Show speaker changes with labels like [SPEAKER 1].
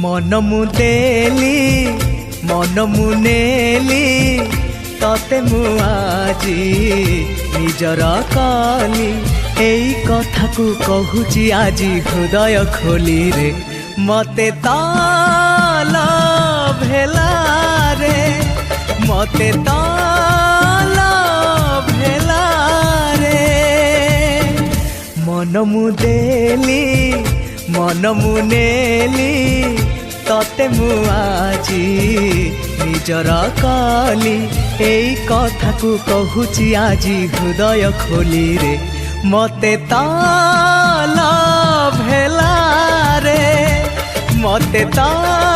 [SPEAKER 1] मन मुदेली मन मुनेली तते मु आजी निजर कली एई कथा को कहूची आजी हृदय खोली रे मते ताल भेला रे मते ताल भेला रे मन मुदेली मन मुनेली तते मु आजी निजर कली एई कथा को कहूची आजी हृदय खोली रे मते ताल भेला रे मते ताल